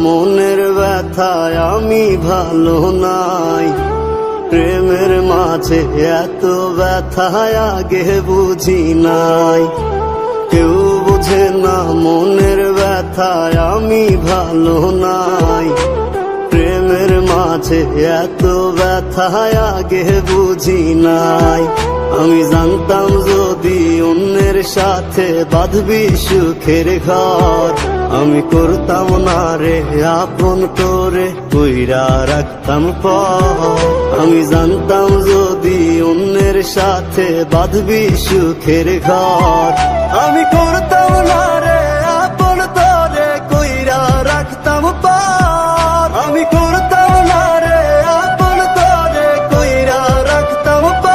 মনের ব্যথায় আমি ভালো নাই। প্রেমের মাঝে এত ব্যথায় আগে বুঝি নাই। কেউ বুঝে না মনের ব্যথায় আমি ভালো নাই। প্রেমের মাঝে এত ব্যথায় আগে বুঝি নাই। আমি জানতাম যদি অন্যের সাথে বাঁধবি সুখের ঘর, আমি করতাম না রে আপন করে কইরা রাখতাম পর। আমি জানতাম যদি অন্যের সাথে বাঁধবি সুখের ঘর, আমি করতাম না রে আপন করে কইরা রাখতাম পর। আমি করতাম না রে আপন করে কইরা রাখতাম পর।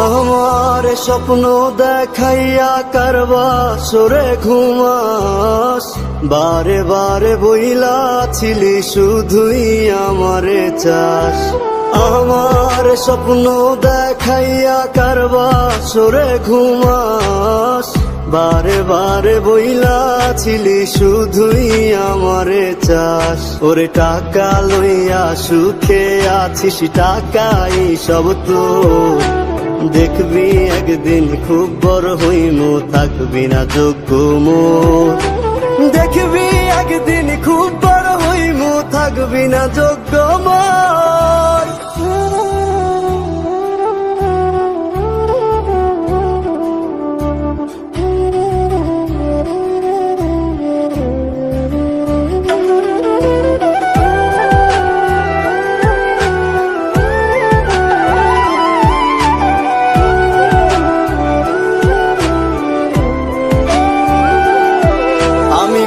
আমার স্বপ্ন দেখাইয়া কারবা সরে ঘুমাস, বারে বারে বইলা ছিলি শুধুই আমারে চাস। আমার স্বপ্ন দেখাইয়া কারবা সরে ঘুমাস, বারে বারে বইলা ছিলি শুধুই আমারে চাস। ওরে টাকা লইয়া সুখে আছিস, টাকাই সব তো দেখবি একদিন খুব বড় হইমু, থাকবি না যোগ্য মোর। দেখবি একদিন খুব বড় হইমু, থাকবি না যোগ্য মোর।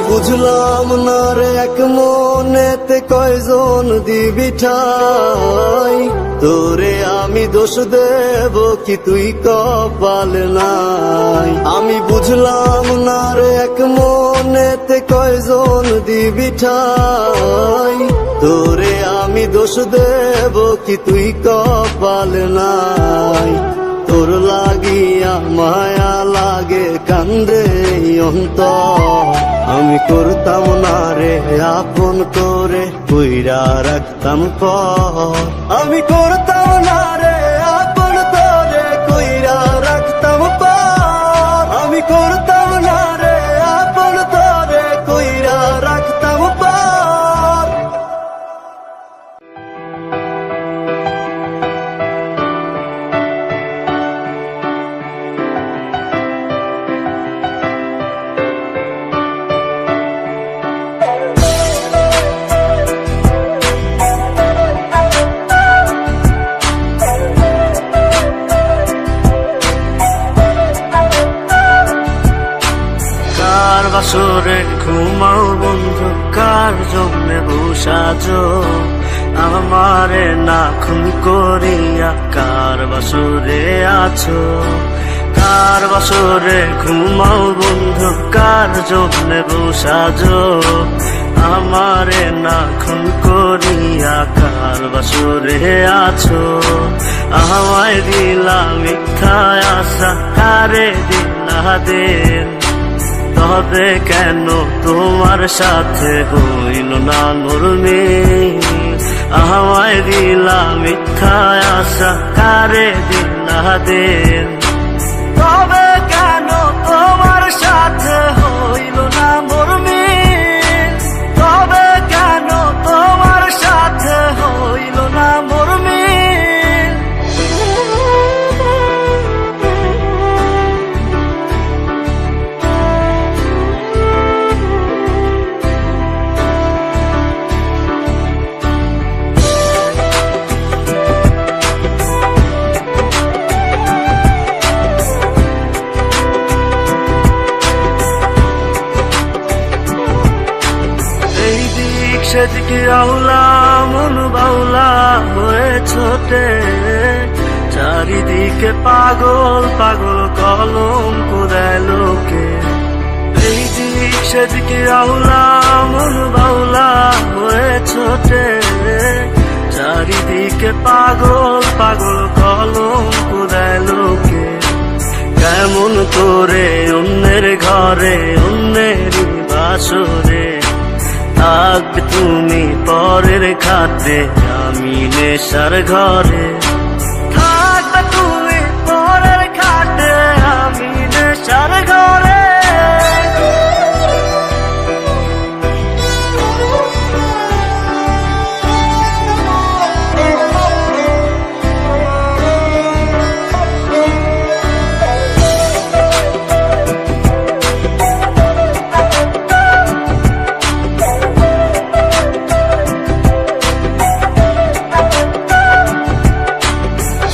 বুঝলাম না রে এক মনেতে কয়জন দিবি ঠাই, তোরে আমি দোষ দেব কি তুই কপাল নাই। আমি বুঝলাম না রে এক মনেতে কয়জন দিবি ঠাই, তোরে আমি দোষ দেব কি তুই কপাল নাই। তোর লাগিয়া মায়া লাগে কান্দে অন্তর, আমি করতাম না রে আপন করে কইরা রাখতাম পর। আমি করতাম না রে আপন করে কইরা রাখতাম পর। আমি করতাম না রে আপন করে কইরা রাখতাম পর। বাসরে ঘুমাও বন্ধু, কার জন্যে বসাজো আমারে না খুন করিয়া, কার বাসরে আছো। কার বাসরে ঘুমাও বন্ধু, কার জন্যে বসাজো আমারে না খুন করিয়া, কার বাসরে আছো। আমায় দিলা মিথ্যা আশা, কারে দিলা দিন, তবে কেন তোমার সাথে হইল না মোর মিল। আমায় দিলা মিথ্যা আশা, কারে দিলা দিন, তবে কেন তোমার সাথে হইল না মোর মিল। তবে কেন তোমার সাথে হইল না মোর মিল। সেদিকে আউলা মন বাউলা হয়ে ছোটে, চারিদিকে পাগল পাগল কলঙ্ক দেয় লোকে, এই দিক সেদিকে আউলা মন বাউলা হয়ে ছোটে, চারিদিকে পাগল পাগল কলঙ্ক দেয় লোকে। কেমন করে অন্যের ঘরে অন্যের বাসরে থাকবে তুমি পরের খাতে, আমি নেশার ঘরে থাকবে তুমি পরের খাতে, আমি নেশার ঘরে।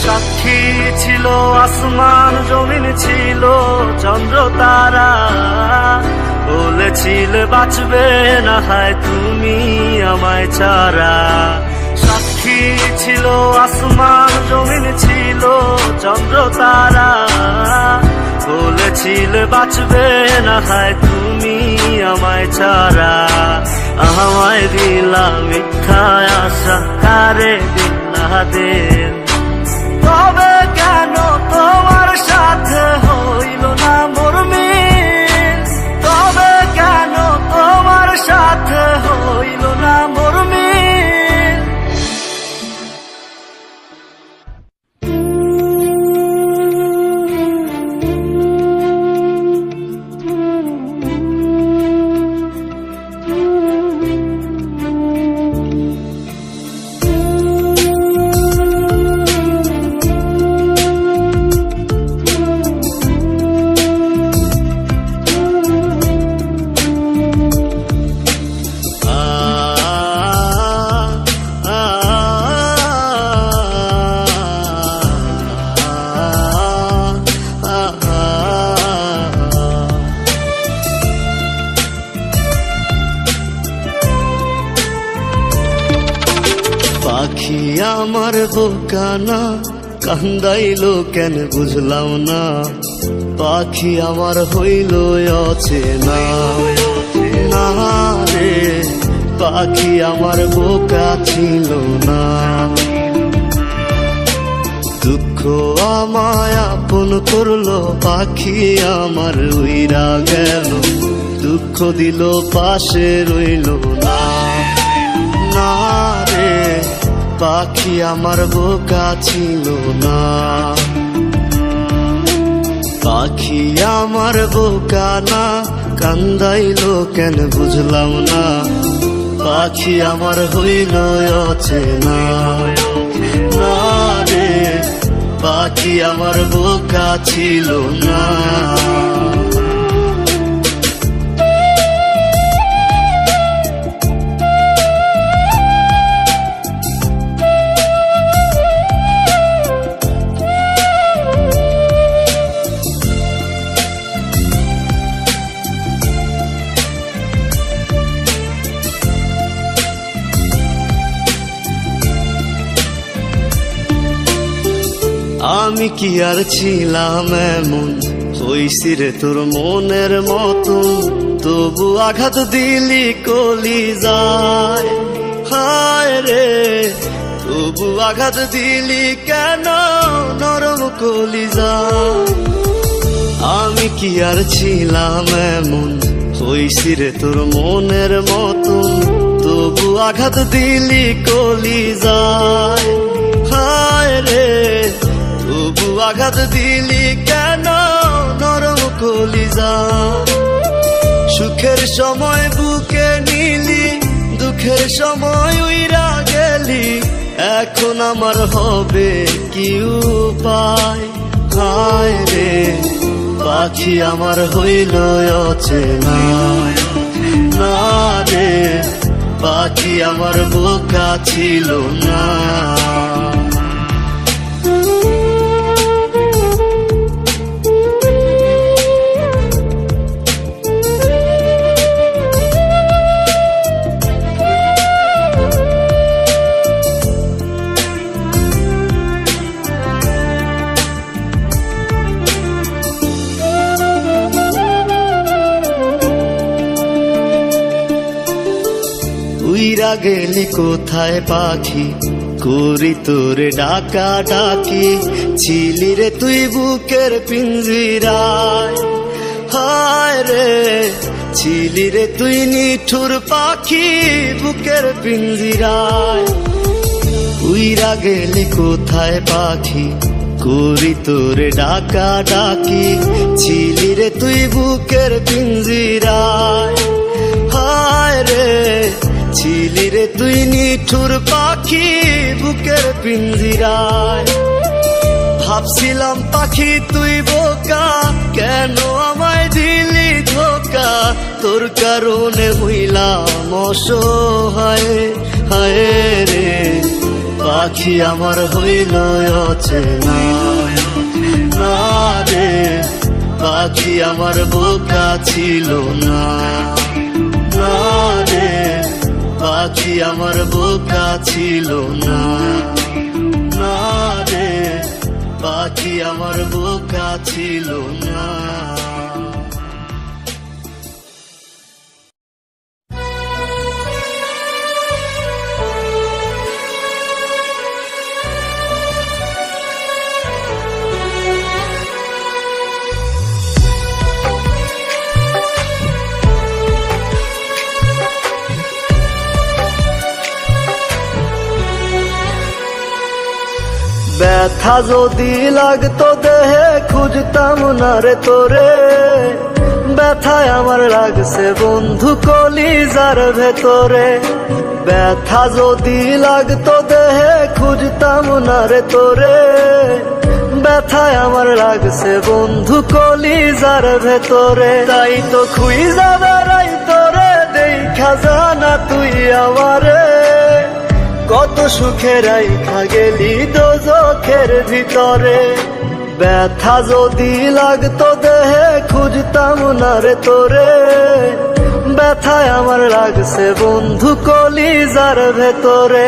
সাক্ষী ছিল আসমান জমিন ছিল চন্দ্র তারা, বলেছিলে বাঁচবে না হয় তুমি আমায় ছাড়া। সাক্ষী ছিল আসমান জমিন ছিল চন্দ্র তারা, বলেছিলে বাঁচবে না হয় তুমি আমায় ছাড়া। আমায় দিলা মিথ্যা আশা, কারে দিলা দিন, তবে কেন তোমার সাথে হইল না মোর মিল, তবে কেন তোমার সাথে হইল না মোর মিল। পাখি আমার বোকানা কান্দাইলো কেন বুঝলাম না, পাখি আমার হইল অচেনা না রে, পাখি আমার বোকা ছিল না। দুঃখ আমায় আপন করলো, পাখি আমার উইরা গেল, দুঃখ দিল পাশে রইল না না রে, পাখি আমার বোকা ছিল না। পাখি আমার বোকা না কান্দাইলো কেন বুঝলাম না, পাখি আমার হইল অচেনা না রে, পাখি আমার বোকা ছিল না। আমি কি আর ছিলাম এমন, হইছি রে তোর মনের মতন, তবু আঘাত দিলি কলি যায়, হায় রে তবু আঘাত দিলি কেন নরম কলি যায়। আমি কি আর ছিলাম এমন, হইছি রে তোর মনের মতন, তবু আঘাত দিলি কলি যায়, হায় রে তবু আঘাত দিলি কেন নরম কলিজা। সুখের সময় বুকে নিলি, দুঃখের সময় উইরা গেলি, এখন আমার হবে কি উপায়, হায় রে পাখি আমার হইল অচেনা না রে, পাখি আমার বোকা ছিল না। উইরা গেলি কোথায় পাখি, করি তোরে ডাকা ডাকি, ছিলি রে তুই বুকের পিঞ্জিরায়। হায় রে ছিলি রে তুই নিঠুর পাখি বুকের পিঞ্জিরায়। উইরা গেলি কোথায় পাখি, করি তোরে ডাকা ডাকি, ছিলি রে তুই বুকের পিঞ্জিরায়। হায় রে ছিলি রে তুই নিঠুর পাখি বুকের পিঞ্জিরায়। ভাবছিলাম পাখি তুই বোকা, কেন আমায় দিলি ধোকা, তোর কারণে হইলাম অসহায়। হায় রে পাখি আমার হইল অচেনা, না রে পাখি আমার বোকা ছিল না, না রে পাখি আমার বোকা ছিল না, না রে পাখি আমার বোকা ছিল না। ব্যথা যদি লাগতো দেহে খুঁজতাম না রে তোরে, ব্যথায় আমার লাগছে বন্ধু কলিজার ভেতরে। ব্যথা যদি লাগতো দেহে খুঁজতাম না রে তোরে, ব্যথায় আমার লাগছে বন্ধু কলিজার ভেতরে। তাই তো খুঁজা বেড়াই তোরে দেখা জানা তুই আমারে, কত সুখে রাইখা গেলি দোজখের ভিতরে। ব্যথা যদি লাগতো দেহে খুঁজতাম না রে তোরে, ব্যথায় আমার লাগছে বন্ধু কলিজার ভেতরে।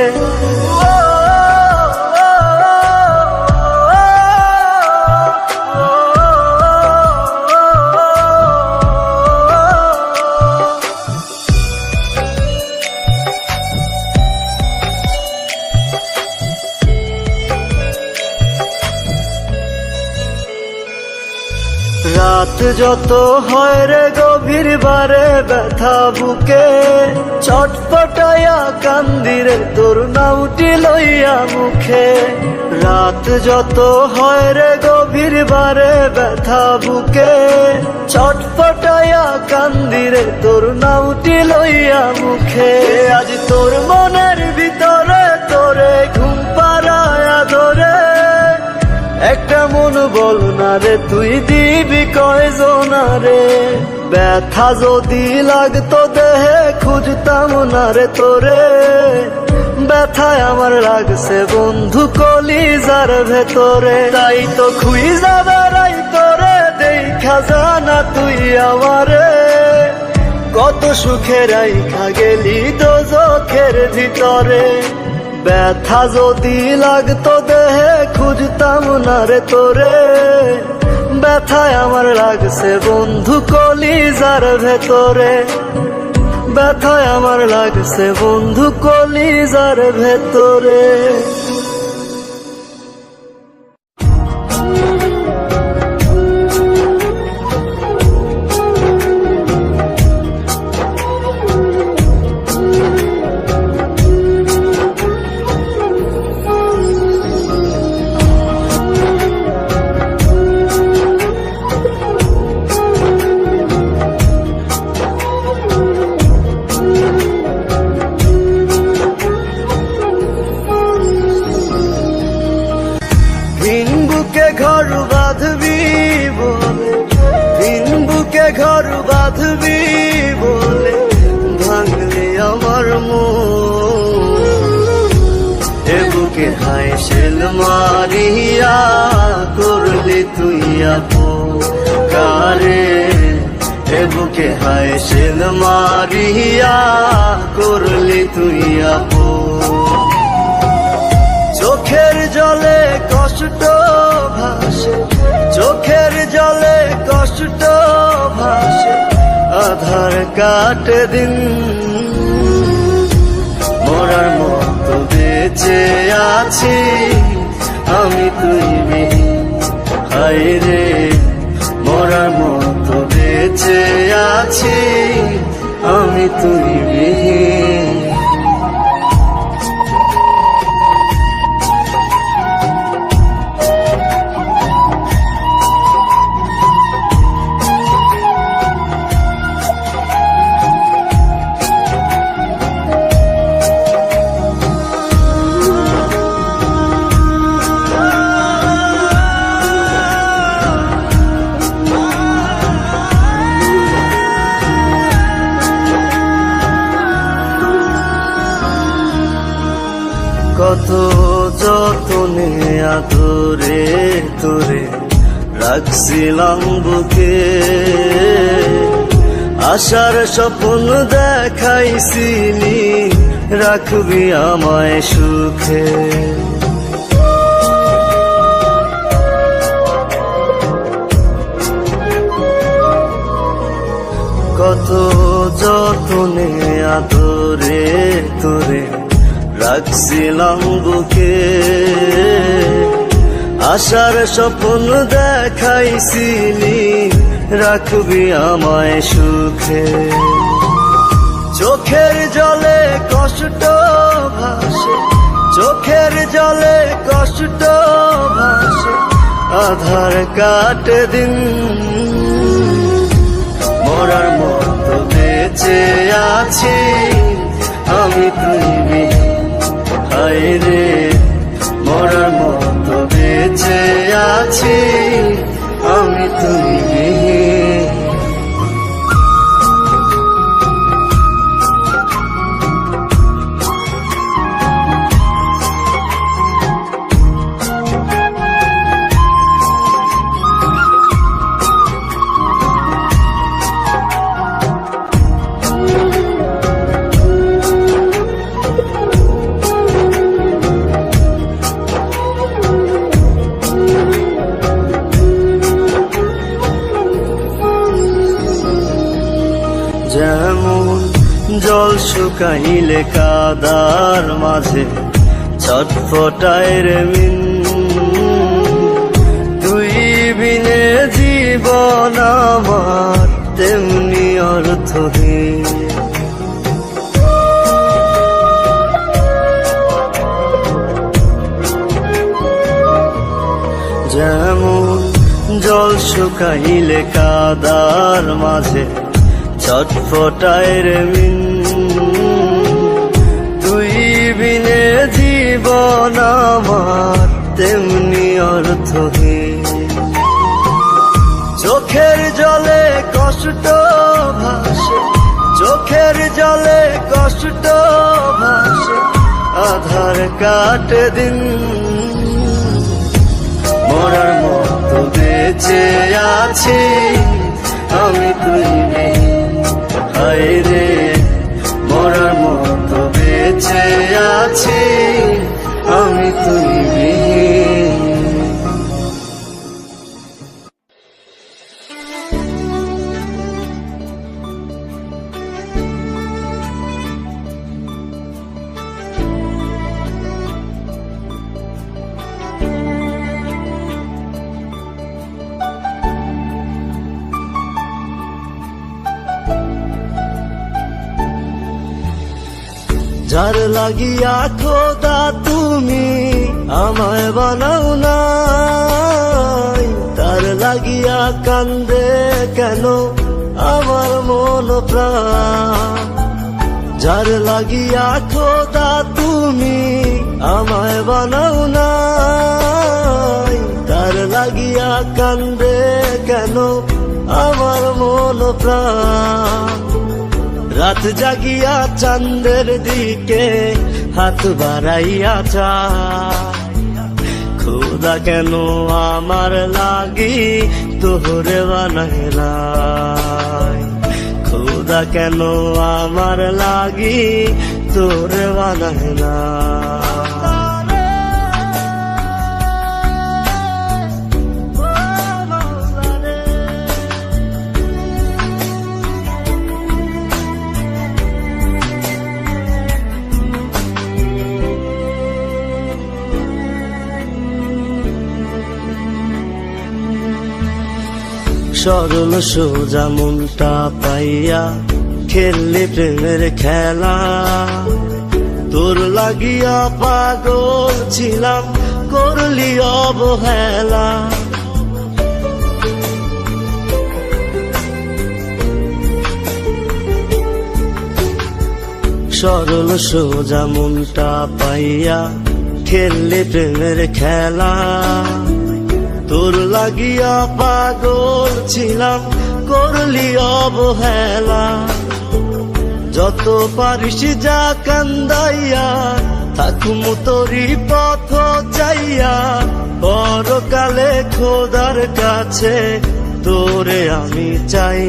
রাত যত হয় রে গভীর বারে ব্যথা বুকে, ছটফটায়া কান্দিরে তোর নামটি লইয়া মুখে। রাত যত হয় রে গভীর বারে ব্যথা বুকে, ছটফটায়া কান্দিরে তোর নামটি লইয়া মুখে। আজ তোর মনের ভিতরে তোরে ঘুম পাড়ায়া ধরে, একটা মন বল না রে তুই দিবি কয়জনা রে। ব্যথা যদি লাগতো দেহে খুঁজতাম না রে তোরে, ব্যথায় আমার লাগছে বন্ধু কলিজার ভেতরে। তাই তো খুঁজা বেড়াই তোরে দেখা জানা তুই আমারে, কত সুখে রাইখা গেলি দোজখের ভিতরে। ব্যথা যদি লাগতো দেহে খুঁজতাম না রে তোরে, ব্যথায় আমার লাগছে বন্ধু কলিজার ভেতরে। ব্যথায় আমার লাগছে বন্ধু কলিজার ভেতরে। ঘর বাঁধবি বলে, ভিন বুকে ঘর বাঁধবি বলে ভাঙলে আমার মন। এ বুকে হায় শেল মারিয়া করলি তুই আপন কারে, এ বুকে হায় শেল মারিয়া করলি তুই আপন। চোখের জলে কষ্ট ভাসে, চোখের জলে কষ্ট ভাসে, আধার কাটে দিন। মরার মতো বেঁচে আছি আমি তুই বিহীন। হায় রে মরার মতো বেঁচে আছি আমি তুই বিহীন। কত যতনে আদরে তোরে রাখছিলাম বুকে, আশার স্বপ্ন দেখাইছিলি রাখবি আমায় সুখে। কত যতনে আদরে তোরে রাখছিলাম বুকে, আশার স্বপ্ন দেখাইছিলি রাখবি আমায় সুখে। চোখের জলে কষ্ট ভাসে, চোখের জলে কষ্ট ভাসে, আধার কাটে দিন। মরার মতো বেঁচে আছি আমি তুই বিহীন। হায় রে মরার মতো বেঁচে আছি আমি তুই বিহীন। যেমন জল শুকাইলে কাদার মাঝে ছটফটায় রে মিন, তুই বিনে জীবন আমার তেমনি অর্থহীন। যেমন জল শুকাইলে কাদার মাঝে ছটফটায় রে মিন, তুই বিনে জীবন আমার তেমনি অর্থহীন। চোখের জলে কষ্ট ভাসে, চোখের জলে কষ্ট ভাসে, আধার কাটে দিন। মরার মতো বেঁচে আছি আমি তুই বিহীন। হায় রে মরার মতো বেঁচে আছি আমি তুই বিহীন। যার লাগিয়া খোদা তুমি আমায় বানাও নাই, তার লাগিয়া কান্দে কেন আমার মন প্রাণ। যার লাগিয়া খোদা তুমি আমায় বানাও নাই, তার লাগিয়া কান্দে কেন আমার মন প্রাণ। রাত জাগিয়া চাঁদের দিকে হাত বাড়াইয়া চায়, খোদা কেন আমার লাগি তোহরে বানাইলাই। খোদা কেন আমার লাগি তোরে বানাইলাই। সরল সোজা মনটা পাইয়া খেললি প্রেমের খেলা, তোর লাগিয়া পাগল ছিলাম করলি অবহেলা। সরল সোজা মনটা পাইয়া খেললি প্রেমের খেলা, তোর লাগিয়া পাগল ছিলাম করলি অবহেলা। যত পারিস যা কান্দাইয়া থাকুম তোরি পথ চাইয়া, পরকালে খোদার কাছে তোরে আমি চাই।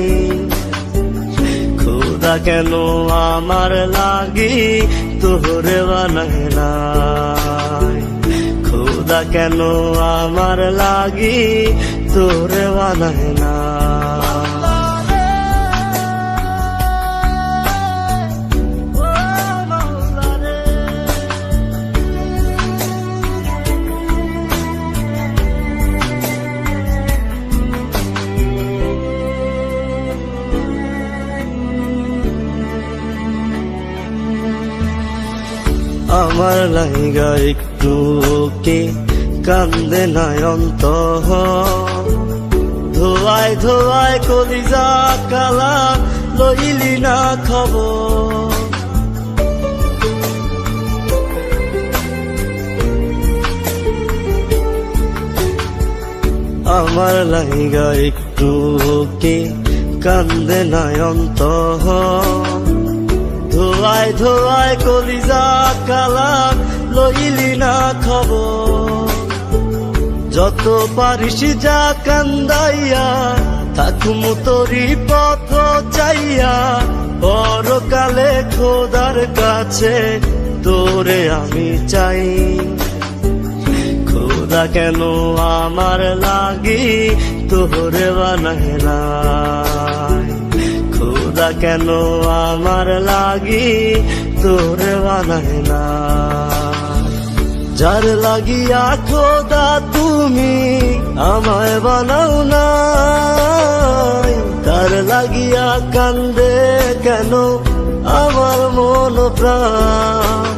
খোদা কেন আমার লাগি তোরে বানায় নাই, খোদা কেন আমার লাগি তোরে বানায় না। আমার লাইগা একটু কে কান্দে নয়ন্ত, ধোয়ায় ধোয়ায় কলিজা কালা লইলি না খবর। আমার লাইগা একটু কে কান্দে নয়ন্ত, ধোয়ায় ধোয়ায় কলিজা কালা লইলি না খবর। যত পারিস যা কান্দাইয়া থাকুম তোরি পথ চাইয়া, পরকালে খোদার কাছে তোরে আমি চাই। খোদা কেন আমার লাগি তোরে বানায় নাই, খোদা কেন আমার লাগি তোরে বানায় না। যার লাগিয়া খোদা তুমি আমায় বানাও নাই, তার লাগিয়া কান্দে কেন আমার মন প্রাণ।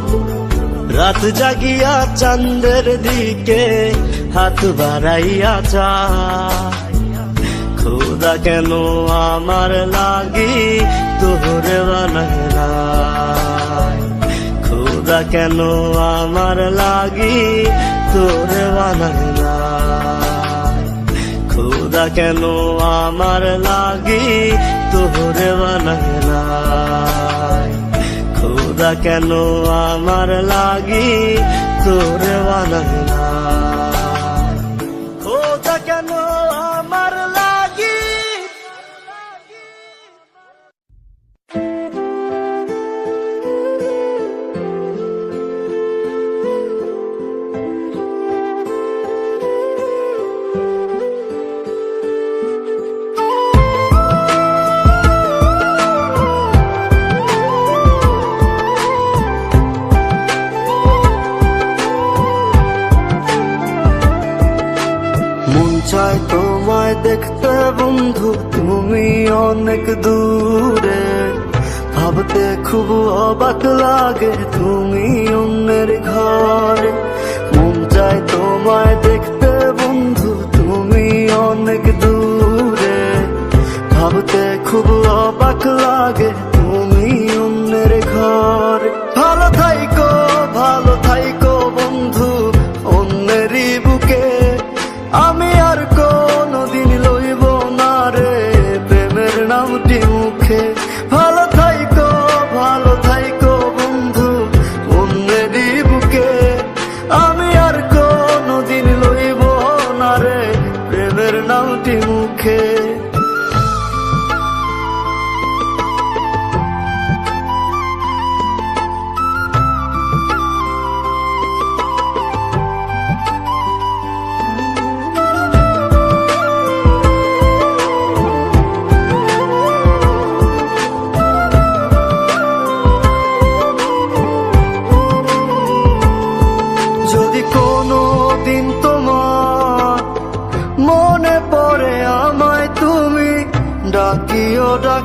রাত জাগিয়া চাঁদের দিকে হাত বাড়াইয়া চায়, খোদা কেন আমার লাগি তোরে বানায় নাই, খোদা কেন আমার লাগি তোরে বানায় নাই, খোদা কেন আমার লাগি তোরে বানায় নাই, খোদা কেন আমার লাগি তোরে বানায় নাই, খোদা কেন আমার লাগি। চাই তোমায় দেখতে বন্ধু তুমি অনেক দূরে, ভাবতে খুব অবাক লাগে তুমি অন্যের ঘরে। মন চাই তোমায় দেখতে বন্ধু তুমি অনেক দূরে, ভাবতে খুব অবাক লাগে তুমি অন্যের ঘরে। ভালো থাইকো বন্ধু অন্যেরই বুকে, আমি আর কোনদিন লইব না রে প্রেমের নামটি মুখে। ভালো থাইকো বন্ধু অন্যেরই বুকে, আমি আর কোনদিন লইব না রে প্রেমের নামটি মুখে।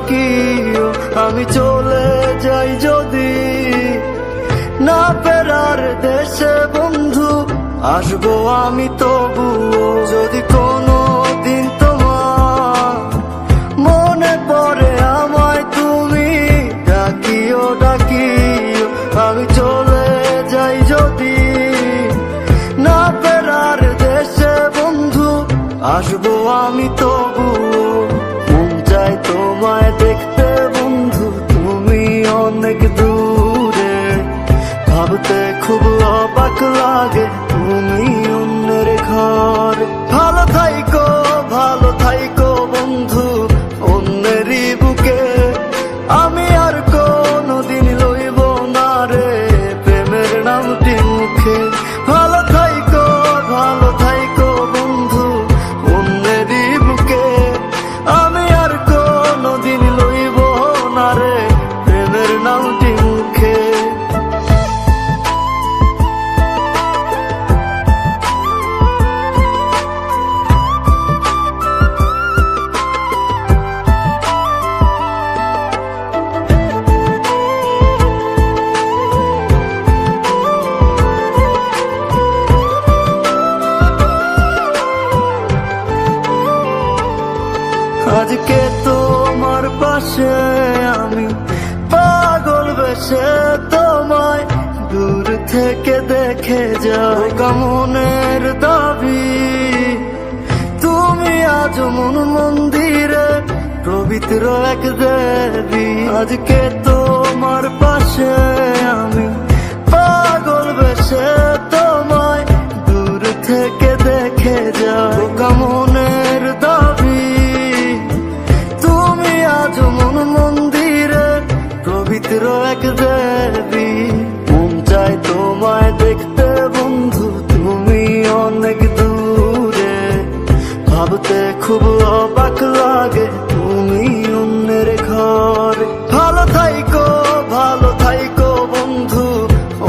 ডাকিও, আমি চলে যাই যদি না ফেরার দেশে বন্ধু, আসবো আমি তবুও। যদি কোনো দিন তোমার মনে পড়ে আমায়, তুমি ডাকিও ডাকিও, আমি চলে যাই যদি না ফেরার দেশে বন্ধু, আসবো আমি তবুও। মন চাই তোমায় দেখতে বন্ধু, তুমি অনেক দূরে, ভাবতে খুব অবাক লাগে তুমি অন্যের ঘর। ভালো থাইকো বন্ধু অন্যেরই বুকে, আমি আর কোনদিন লইব না রে প্রেমের নামটি মুখে। ভালো থাইকো বন্ধু অন্যেরই বুকে, আমি আর কোনদিন লইব না রে প্রেমের নামটি মুখে। আজকে তোমার পাশে আমি পাগল বেশে তোমায় দূর থেকে দেখে যাও। মনের দাবি তুমি আজ মন মন্দিরে পবিত্র এক দেবী। আজকে তোমার পাশে আমি পাগল বেশে তোমায় দূর থেকে দেখে যাও। মনের দাবি তুমি আজ মন মন্দিরে পবিত্র এক দেবী। মন চাই তোমায় দেখতে বন্ধু, তুমি অনেক দূরে, ভাবতে খুব অবাক লাগে তুমি অন্যের ঘর। ভালো থাইকো বন্ধু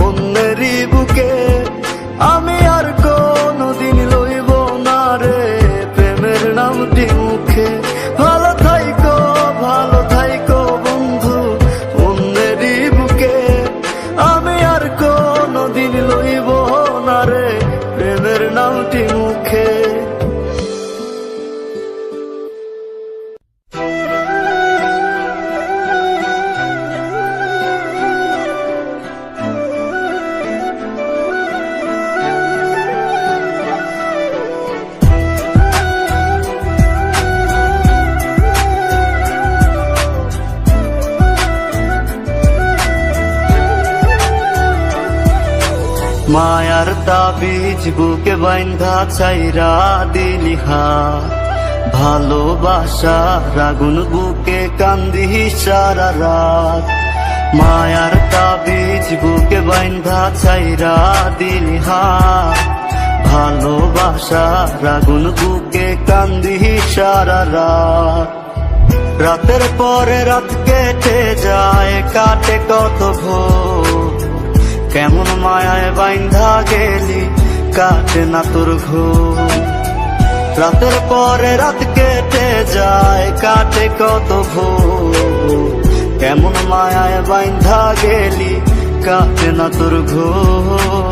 অন্যেরই বুকে, আমি আর কোনদিন লইব না রে প্রেমের নামটি মুখে। ভালো থাইকো বন্ধু অন্যেরই বুকে, আমি আর কোনদিন লইব না রে প্রেমের নামটি মুখে। মায়ার তাবিজ বুকে বাইন্ধা ছাইরা দিলি হাত, ভালোবাসা রাগুন বুকে কান্দি সারা রাত। মায়ার তাবিজ বুকে বাইন্ধা ছাইরা দিলি হাত, ভালোবাসা রাগুন বুকে কান্দি সারা রাত। রাতের পরে রাত কেটে যায়, কাটে কত ভোর, কেমন মায়ায় বাইন্ধা গেলি কাটে না তোর ঘুম। রাতের পরে রাত কেটে যায়, কাটে কত ভোর, কেমন মায়ায় বাইন্ধা গেলি কাটে না তোর ঘুম।